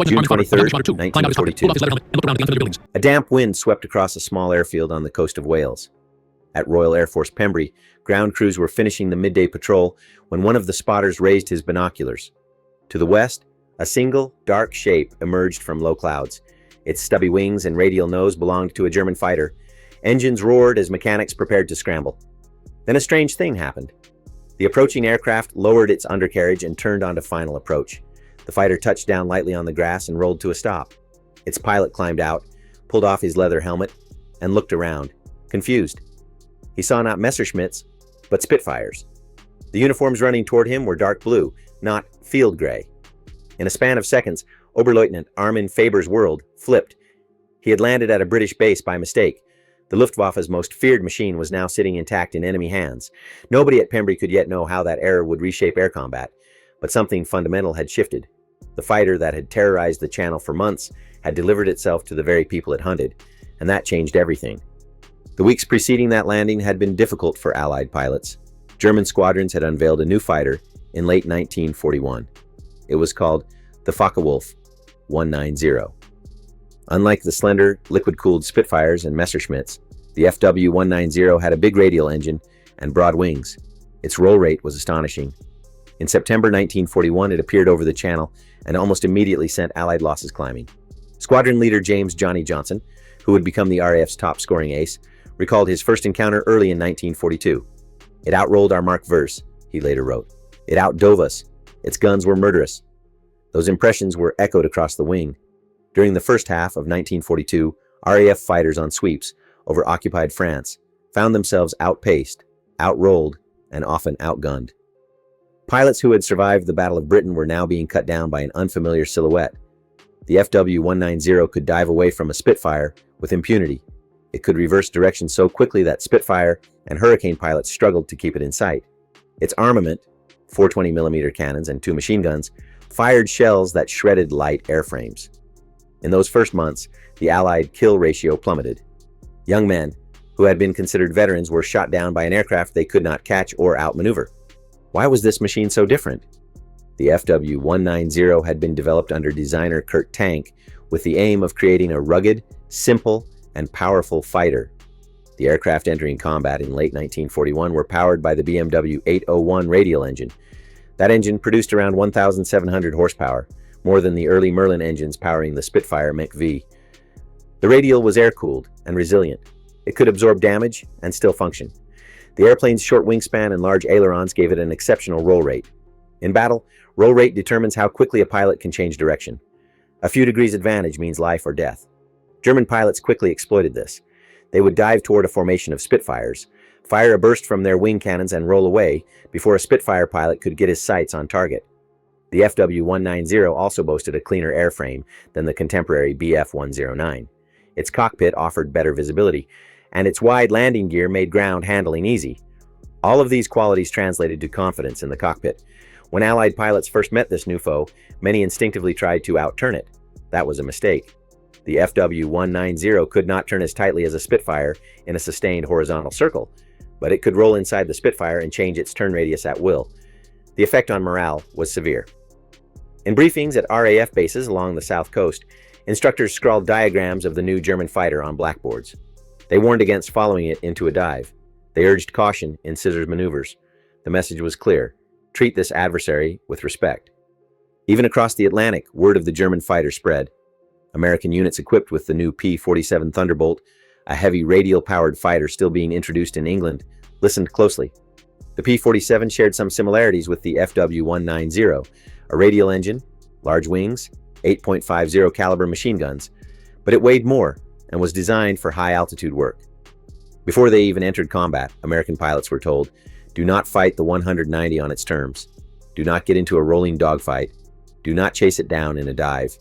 June 23rd, 1942. A damp wind swept across a small airfield on the coast of Wales. At Royal Air Force Pembrey, ground crews were finishing the midday patrol when one of the spotters raised his binoculars. To the west, a single, dark shape emerged from low clouds. Its stubby wings and radial nose belonged to a German fighter. Engines roared as mechanics prepared to scramble. Then a strange thing happened. The approaching aircraft lowered its undercarriage and turned onto final approach. The fighter touched down lightly on the grass and rolled to a stop. Its pilot climbed out, pulled off his leather helmet, and looked around, confused. He saw not Messerschmitts, but Spitfires. The uniforms running toward him were dark blue, not field gray. In a span of seconds, Oberleutnant Armin Faber's world flipped. He had landed at a British base by mistake. The Luftwaffe's most feared machine was now sitting intact in enemy hands. Nobody at Pembrey could yet know how that error would reshape air combat, but something fundamental had shifted. The fighter that had terrorized the Channel for months had delivered itself to the very people it hunted, and that changed everything. The weeks preceding that landing had been difficult for Allied pilots. German squadrons had unveiled a new fighter in late 1941. It was called the Focke-Wulf 190. Unlike the slender, liquid-cooled Spitfires and Messerschmitts, the FW-190 had a big radial engine and broad wings. Its roll rate was astonishing. In September 1941, it appeared over the Channel and almost immediately sent Allied losses climbing. Squadron leader James "Johnny" Johnson, who would become the RAF's top-scoring ace, recalled his first encounter early in 1942. "It outrolled our Mark Verse," he later wrote. "It outdove us. Its guns were murderous." Those impressions were echoed across the wing. During the first half of 1942, RAF fighters on sweeps over occupied France found themselves outpaced, outrolled, and often outgunned. Pilots who had survived the Battle of Britain were now being cut down by an unfamiliar silhouette. The FW-190 could dive away from a Spitfire with impunity. It could reverse direction so quickly that Spitfire and Hurricane pilots struggled to keep it in sight. Its armament, 420mm cannons and 2 machine guns, fired shells that shredded light airframes. In those first months, the Allied kill ratio plummeted. Young men, who had been considered veterans, were shot down by an aircraft they could not catch or outmaneuver. Why was this machine so different? The FW-190 had been developed under designer Kurt Tank with the aim of creating a rugged, simple, and powerful fighter. The aircraft entering combat in late 1941 were powered by the BMW 801 radial engine. That engine produced around 1,700 horsepower, more than the early Merlin engines powering the Spitfire Mach V. The radial was air-cooled and resilient. It could absorb damage and still function. The airplane's short wingspan and large ailerons gave it an exceptional roll rate. In battle, roll rate determines how quickly a pilot can change direction. A few degrees advantage means life or death. German pilots quickly exploited this. They would dive toward a formation of Spitfires, fire a burst from their wing cannons and roll away before a Spitfire pilot could get his sights on target. The FW-190 also boasted a cleaner airframe than the contemporary Bf-109. Its cockpit offered better visibility, and its wide landing gear made ground handling easy. All of these qualities translated to confidence in the cockpit. When Allied pilots first met this new foe, many instinctively tried to outturn it. That was a mistake. The FW-190 could not turn as tightly as a Spitfire in a sustained horizontal circle, but it could roll inside the Spitfire and change its turn radius at will. The effect on morale was severe. In briefings at RAF bases along the south coast, instructors scrawled diagrams of the new German fighter on blackboards. They warned against following it into a dive. They urged caution in scissors maneuvers. The message was clear: treat this adversary with respect. Even across the Atlantic, word of the German fighter spread. American units equipped with the new P-47 Thunderbolt, a heavy radial-powered fighter still being introduced in England, listened closely. The P-47 shared some similarities with the FW-190, a radial engine, large wings, 8.50 caliber machine guns, but it weighed more and was designed for high-altitude work. Before they even entered combat, American pilots were told, do not fight the 190 on its terms. Do not get into a rolling dogfight. Do not chase it down in a dive.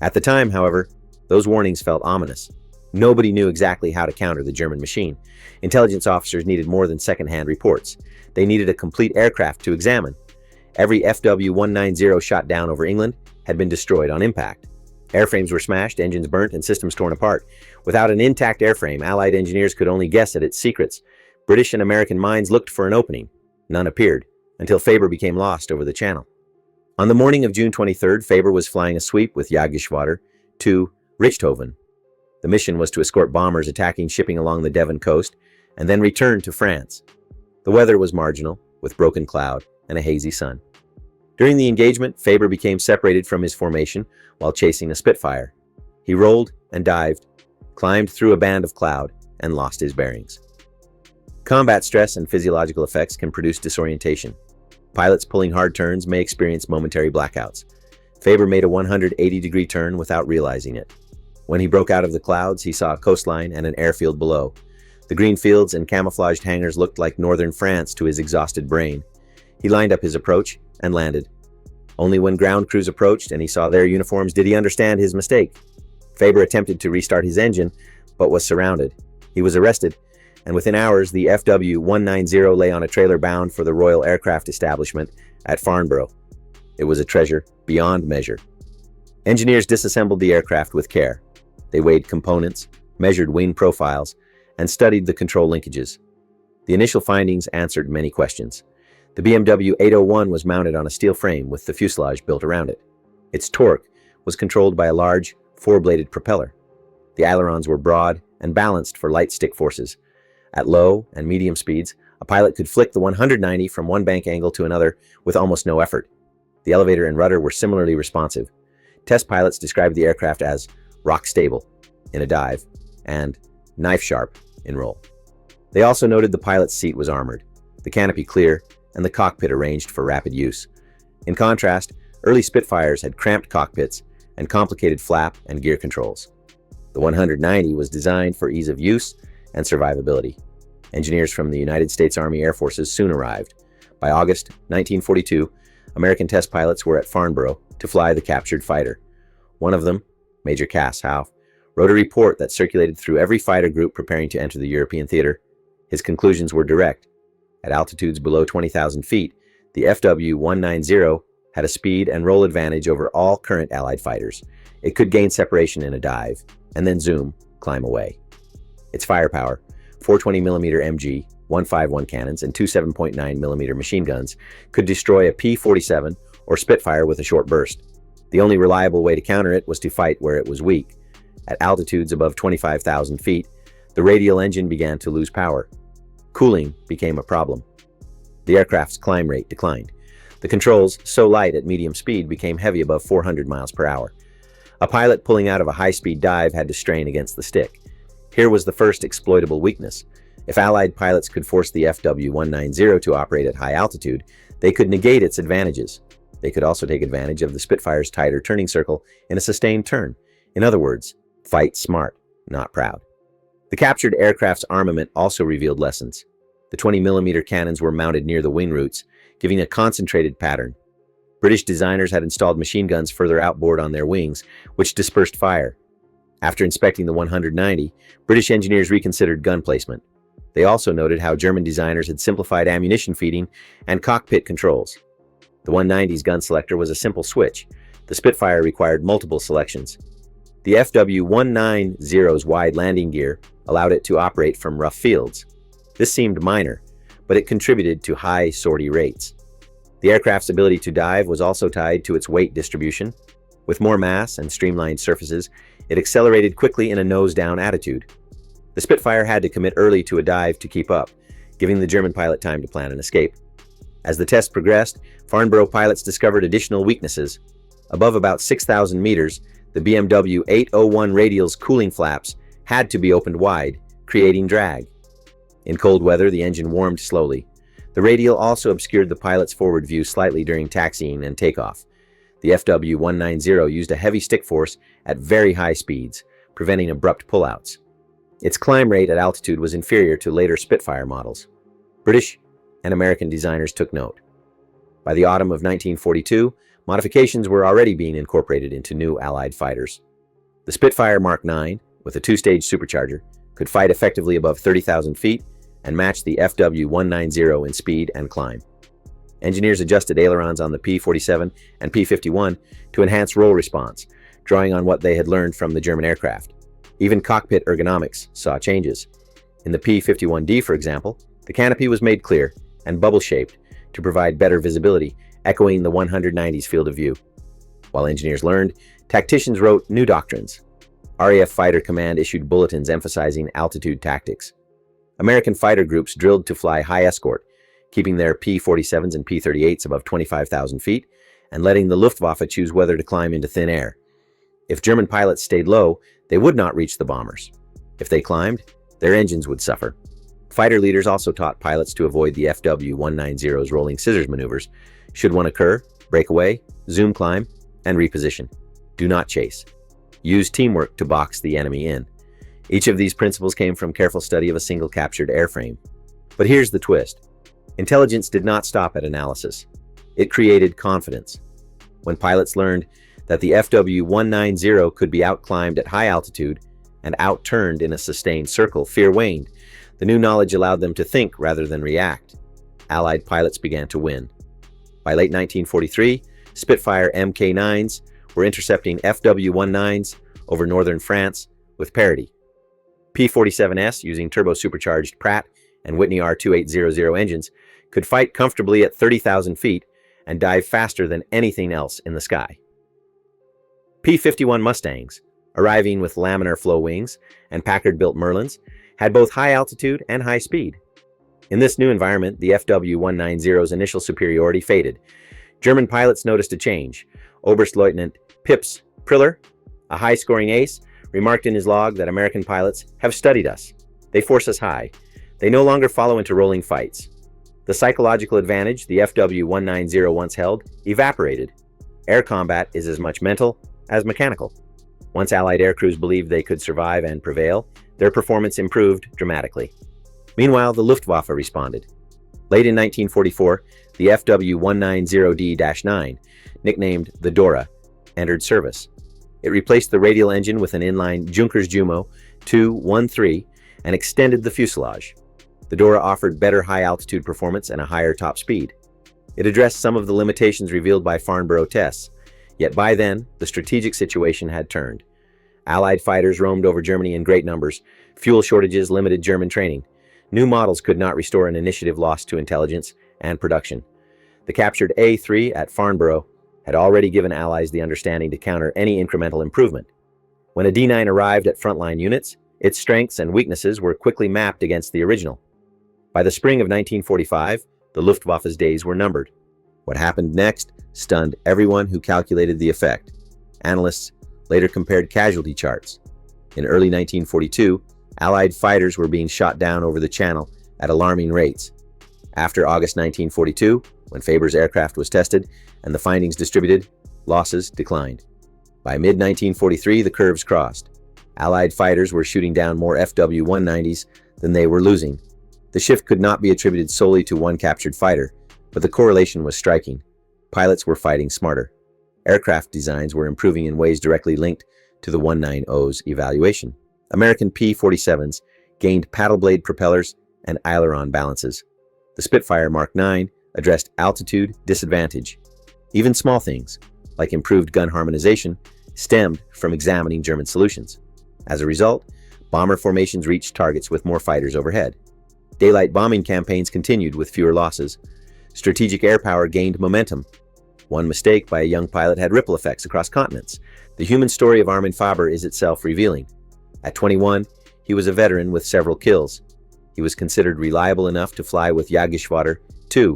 At the time, however, those warnings felt ominous. Nobody knew exactly how to counter the German machine. Intelligence officers needed more than second-hand reports. They needed a complete aircraft to examine. Every FW-190 shot down over England had been destroyed on impact. Airframes were smashed, engines burnt, and systems torn apart. Without an intact airframe, Allied engineers could only guess at its secrets. British and American minds looked for an opening. None appeared, until Faber became lost over the Channel. On the morning of June 23rd, Faber was flying a sweep with Jageschwader to Richthofen. The mission was to escort bombers attacking shipping along the Devon coast and then return to France. The weather was marginal, with broken cloud and a hazy sun. During the engagement, Faber became separated from his formation while chasing a Spitfire. He rolled and dived, climbed through a band of cloud, and lost his bearings. Combat stress and physiological effects can produce disorientation. Pilots pulling hard turns may experience momentary blackouts. Faber made a 180-degree turn without realizing it. When he broke out of the clouds, he saw a coastline and an airfield below. The green fields and camouflaged hangars looked like northern France to his exhausted brain. He lined up his approach and landed. Only when ground crews approached and he saw their uniforms did he understand his mistake. Faber attempted to restart his engine, but was surrounded. He was arrested, and within hours, the FW-190 lay on a trailer bound for the Royal Aircraft Establishment at Farnborough. It was a treasure beyond measure. Engineers disassembled the aircraft with care. They weighed components, measured wing profiles, and studied the control linkages. The initial findings answered many questions. The BMW 801 was mounted on a steel frame with the fuselage built around it. Its torque was controlled by a large, four-bladed propeller. The ailerons were broad and balanced for light stick forces. At low and medium speeds, a pilot could flick the 190 from one bank angle to another with almost no effort. The elevator and rudder were similarly responsive. Test pilots described the aircraft as rock stable in a dive and knife sharp in roll. They also noted the pilot's seat was armored, the canopy clear, and the cockpit arranged for rapid use. In contrast, early Spitfires had cramped cockpits and complicated flap and gear controls. The 190 was designed for ease of use and survivability. Engineers from the United States Army Air Forces soon arrived. By August 1942, American test pilots were at Farnborough to fly the captured fighter. One of them, Major Cass Howe, wrote a report that circulated through every fighter group preparing to enter the European theater. His conclusions were direct. At altitudes below 20,000 feet, the FW-190 had a speed and roll advantage over all current Allied fighters. It could gain separation in a dive, and then zoom, climb away. Its firepower, 420mm MG, 151 cannons, and two 7.9mm machine guns, could destroy a P-47 or Spitfire with a short burst. The only reliable way to counter it was to fight where it was weak. At altitudes above 25,000 feet, the radial engine began to lose power. Cooling became a problem. The aircraft's climb rate declined. The controls, so light at medium speed, became heavy above 400 miles per hour. A pilot pulling out of a high-speed dive had to strain against the stick. Here was the first exploitable weakness. If Allied pilots could force the FW-190 to operate at high altitude, they could negate its advantages. They could also take advantage of the Spitfire's tighter turning circle in a sustained turn. In other words, fight smart, not proud. The captured aircraft's armament also revealed lessons. The 20mm cannons were mounted near the wing roots, giving a concentrated pattern. British designers had installed machine guns further outboard on their wings, which dispersed fire. After inspecting the 190, British engineers reconsidered gun placement. They also noted how German designers had simplified ammunition feeding and cockpit controls. The 190's gun selector was a simple switch. The Spitfire required multiple selections. The FW-190's wide landing gear allowed it to operate from rough fields. This seemed minor, but it contributed to high sortie rates. The aircraft's ability to dive was also tied to its weight distribution. With more mass and streamlined surfaces, it accelerated quickly in a nose-down attitude. The Spitfire had to commit early to a dive to keep up, giving the German pilot time to plan an escape. As the test progressed, Farnborough pilots discovered additional weaknesses. Above about 6,000 meters, the BMW 801 radial's cooling flaps had to be opened wide, creating drag. In cold weather, the engine warmed slowly. The radial also obscured the pilot's forward view slightly during taxiing and takeoff. The FW-190 used a heavy stick force at very high speeds, preventing abrupt pullouts. Its climb rate at altitude was inferior to later Spitfire models. British and American designers took note. By the autumn of 1942, modifications were already being incorporated into new Allied fighters. The Spitfire Mark IX, with a two-stage supercharger, could fight effectively above 30,000 feet and match the FW-190 in speed and climb. Engineers adjusted ailerons on the P-47 and P-51 to enhance roll response, drawing on what they had learned from the German aircraft. Even cockpit ergonomics saw changes. In the P-51D, for example, the canopy was made clear and bubble-shaped to provide better visibility echoing the 190's field of view. While engineers learned, tacticians wrote new doctrines. RAF Fighter Command issued bulletins emphasizing altitude tactics. American fighter groups drilled to fly high escort, keeping their P-47s and P-38s above 25,000 feet, and letting the Luftwaffe choose whether to climb into thin air. If German pilots stayed low, they would not reach the bombers. If they climbed, their engines would suffer. Fighter leaders also taught pilots to avoid the FW-190's rolling scissors maneuvers. Should one occur, break away, zoom climb, and reposition. Do not chase. Use teamwork to box the enemy in. Each of these principles came from careful study of a single captured airframe. But here's the twist. Intelligence did not stop at analysis. It created confidence. When pilots learned that the FW-190 could be outclimbed at high altitude and outturned in a sustained circle, fear waned. The new knowledge allowed them to think rather than react. Allied pilots began to win. By late 1943, Spitfire Mk9s were intercepting FW-19s over northern France with parity. P-47S, using turbo-supercharged Pratt and Whitney R2800 engines, could fight comfortably at 30,000 feet and dive faster than anything else in the sky. P-51 Mustangs, arriving with laminar flow wings and Packard-built Merlins, had both high altitude and high speed. In this new environment, the FW-190's initial superiority faded. German pilots noticed a change. Oberstleutnant Pips Priller, a high-scoring ace, remarked in his log that American pilots have studied us. They force us high. They no longer follow into rolling fights. The psychological advantage the FW-190 once held evaporated. Air combat is as much mental as mechanical. Once Allied aircrews believed they could survive and prevail, their performance improved dramatically. Meanwhile, the Luftwaffe responded. Late in 1944, the FW-190D-9, nicknamed the Dora, entered service. It replaced the radial engine with an inline Junkers Jumo 213 and extended the fuselage. The Dora offered better high-altitude performance and a higher top speed. It addressed some of the limitations revealed by Farnborough tests, yet by then, the strategic situation had turned. Allied fighters roamed over Germany in great numbers. Fuel shortages limited German training. New models could not restore an initiative lost to intelligence and production. The captured A-3 at Farnborough had already given Allies the understanding to counter any incremental improvement. When a D-9 arrived at frontline units, its strengths and weaknesses were quickly mapped against the original. By the spring of 1945, the Luftwaffe's days were numbered. What happened next stunned everyone who calculated the effect. Analysts later compared casualty charts. In early 1942, Allied fighters were being shot down over the Channel at alarming rates. After August 1942, when Faber's aircraft was tested and the findings distributed, losses declined. By mid-1943, the curves crossed. Allied fighters were shooting down more FW-190s than they were losing. The shift could not be attributed solely to one captured fighter, but the correlation was striking. Pilots were fighting smarter. Aircraft designs were improving in ways directly linked to the 190's evaluation. American P-47s gained paddle blade propellers and aileron balances. The Spitfire Mark IX addressed altitude disadvantage. Even small things, like improved gun harmonization, stemmed from examining German solutions. As a result, bomber formations reached targets with more fighters overhead. Daylight bombing campaigns continued with fewer losses. Strategic air power gained momentum. One mistake by a young pilot had ripple effects across continents. The human story of Armin Faber is itself revealing. At 21, he was a veteran with several kills. He was considered reliable enough to fly with Jagdgeschwader II,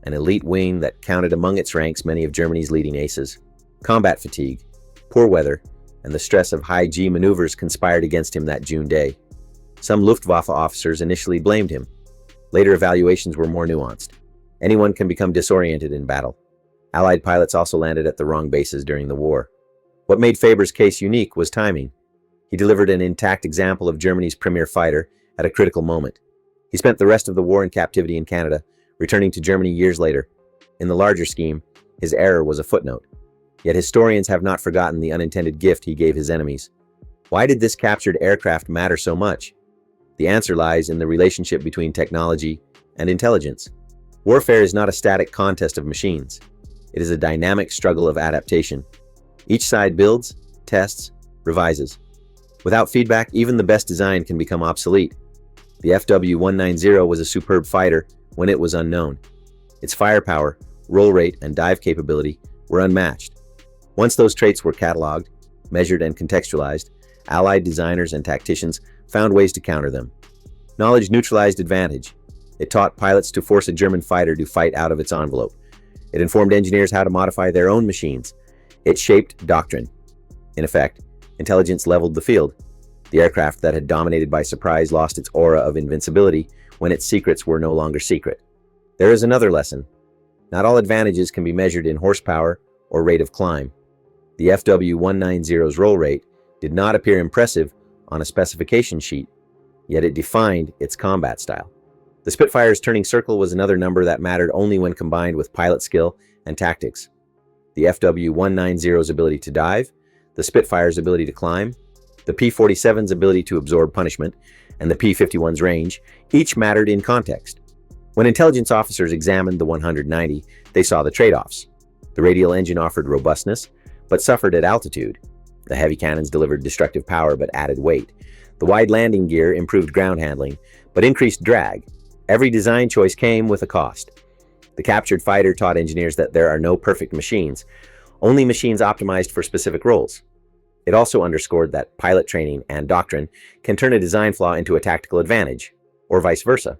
an elite wing that counted among its ranks many of Germany's leading aces. Combat fatigue, poor weather, and the stress of high-G maneuvers conspired against him that June day. Some Luftwaffe officers initially blamed him. Later evaluations were more nuanced. Anyone can become disoriented in battle. Allied pilots also landed at the wrong bases during the war. What made Faber's case unique was timing. He delivered an intact example of Germany's premier fighter at a critical moment. He spent the rest of the war in captivity in Canada, returning to Germany years later. In the larger scheme, his error was a footnote. Yet historians have not forgotten the unintended gift he gave his enemies. Why did this captured aircraft matter so much? The answer lies in the relationship between technology and intelligence. Warfare is not a static contest of machines. It is a dynamic struggle of adaptation. Each side builds, tests, revises. Without feedback, even the best design can become obsolete. The FW-190 was a superb fighter when it was unknown. Its firepower, roll rate, and dive capability were unmatched. Once those traits were cataloged, measured, and contextualized, Allied designers and tacticians found ways to counter them. Knowledge neutralized advantage. It taught pilots to force a German fighter to fight out of its envelope. It informed engineers how to modify their own machines. It shaped doctrine. In effect, intelligence leveled the field. The aircraft that had dominated by surprise lost its aura of invincibility when its secrets were no longer secret. There is another lesson. Not all advantages can be measured in horsepower or rate of climb. The FW-190's roll rate did not appear impressive on a specification sheet, yet it defined its combat style. The Spitfire's turning circle was another number that mattered only when combined with pilot skill and tactics. The FW-190's ability to dive, the Spitfire's ability to climb, the P-47's ability to absorb punishment, and the P-51's range each mattered in context. When intelligence officers examined the 190, they saw the trade-offs. The radial engine offered robustness, but suffered at altitude. The heavy cannons delivered destructive power but added weight. The wide landing gear improved ground handling, but increased drag. Every design choice came with a cost. The captured fighter taught engineers that there are no perfect machines, only machines optimized for specific roles. It also underscored that pilot training and doctrine can turn a design flaw into a tactical advantage, or vice versa.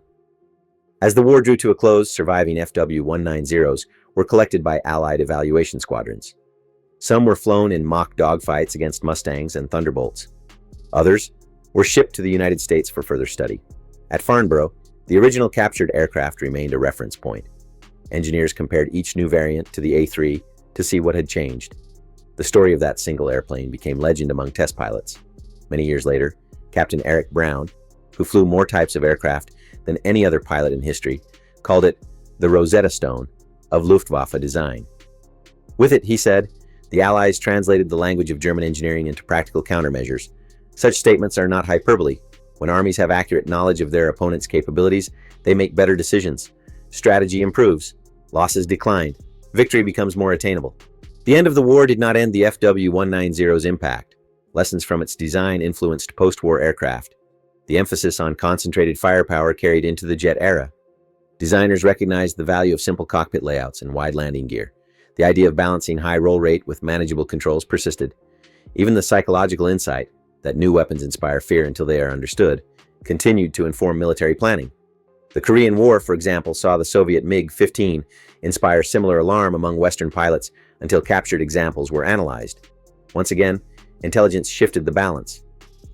As the war drew to a close, surviving FW-190's were collected by Allied evaluation squadrons. Some were flown in mock dogfights against Mustangs and Thunderbolts. Others were shipped to the United States for further study. At Farnborough, the original captured aircraft remained a reference point. Engineers compared each new variant to the A-3 to see what had changed. The story of that single airplane became legend among test pilots. Many years later, Captain Eric Brown, who flew more types of aircraft than any other pilot in history, called it the Rosetta Stone of Luftwaffe design. With it, he said, the Allies translated the language of German engineering into practical countermeasures. Such statements are not hyperbole. When armies have accurate knowledge of their opponent's capabilities, they make better decisions. Strategy improves. Losses decline. Victory becomes more attainable. The end of the war did not end the FW-190's impact. Lessons from its design influenced post-war aircraft. The emphasis on concentrated firepower carried into the jet era. Designers recognized the value of simple cockpit layouts and wide landing gear. The idea of balancing high roll rate with manageable controls persisted. Even the psychological insight that new weapons inspire fear until they are understood continued to inform military planning. The Korean War, for example, saw the Soviet MiG-15 inspire similar alarm among Western pilots until captured examples were analyzed. Once again, intelligence shifted the balance.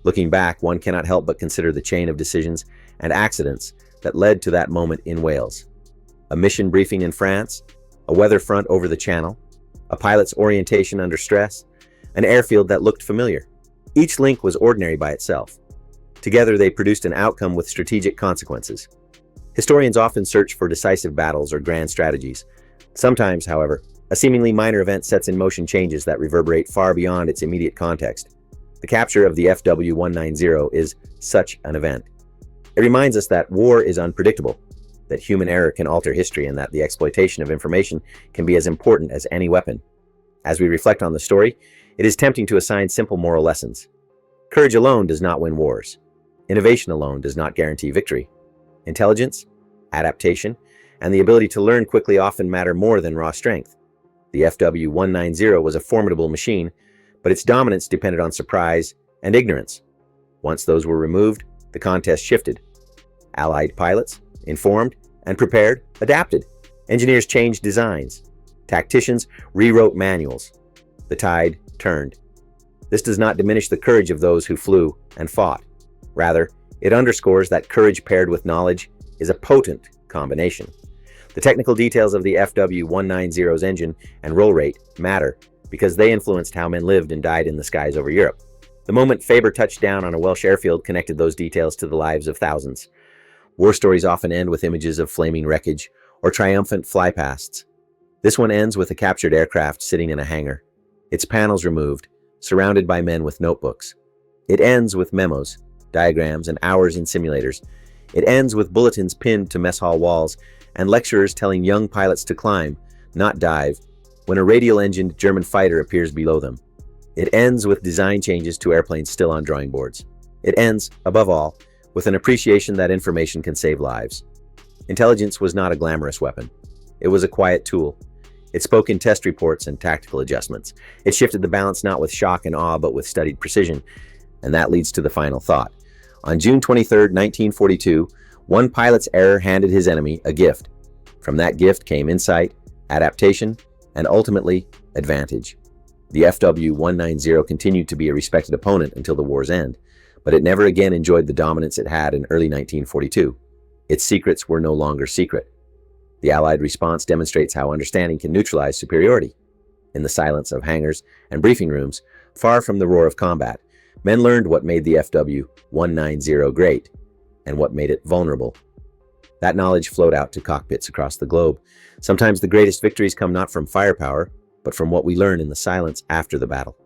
Looking back, one cannot help but consider the chain of decisions and accidents that led to that moment in Wales. A mission briefing in France, a weather front over the Channel, a pilot's orientation under stress, an airfield that looked familiar. Each link was ordinary by itself. Together, they produced an outcome with strategic consequences. Historians often search for decisive battles or grand strategies. Sometimes, however, a seemingly minor event sets in motion changes that reverberate far beyond its immediate context. The capture of the FW-190 is such an event. It reminds us that war is unpredictable, that human error can alter history, and that the exploitation of information can be as important as any weapon. As we reflect on the story, it is tempting to assign simple moral lessons. Courage alone does not win wars. Innovation alone does not guarantee victory. Intelligence, adaptation, and the ability to learn quickly often matter more than raw strength. The FW-190 was a formidable machine, but its dominance depended on surprise and ignorance. Once those were removed, the contest shifted. Allied pilots, informed and prepared, adapted. Engineers changed designs. Tacticians rewrote manuals. The tide turned. This does not diminish the courage of those who flew and fought. Rather, it underscores that courage paired with knowledge is a potent combination. The technical details of the FW-190's engine and roll rate matter because they influenced how men lived and died in the skies over Europe. The moment Faber touched down on a Welsh airfield connected those details to the lives of thousands. War stories often end with images of flaming wreckage or triumphant flypasts. This one ends with a captured aircraft sitting in a hangar, its panels removed, surrounded by men with notebooks. It ends with memos, diagrams, and hours in simulators. It ends with bulletins pinned to mess hall walls and lecturers telling young pilots to climb, not dive, when a radial-engined German fighter appears below them. It ends with design changes to airplanes still on drawing boards. It ends, above all, with an appreciation that information can save lives. Intelligence was not a glamorous weapon. It was a quiet tool. It spoke in test reports and tactical adjustments. It shifted the balance not with shock and awe, but with studied precision. And that leads to the final thought. On June 23, 1942, one pilot's error handed his enemy a gift. From that gift came insight, adaptation, and ultimately, advantage. The FW-190 continued to be a respected opponent until the war's end, but it never again enjoyed the dominance it had in early 1942. Its secrets were no longer secret. The Allied response demonstrates how understanding can neutralize superiority. In the silence of hangars and briefing rooms, far from the roar of combat, men learned what made the FW-190 great and what made it vulnerable. That knowledge flowed out to cockpits across the globe. Sometimes the greatest victories come not from firepower, but from what we learn in the silence after the battle.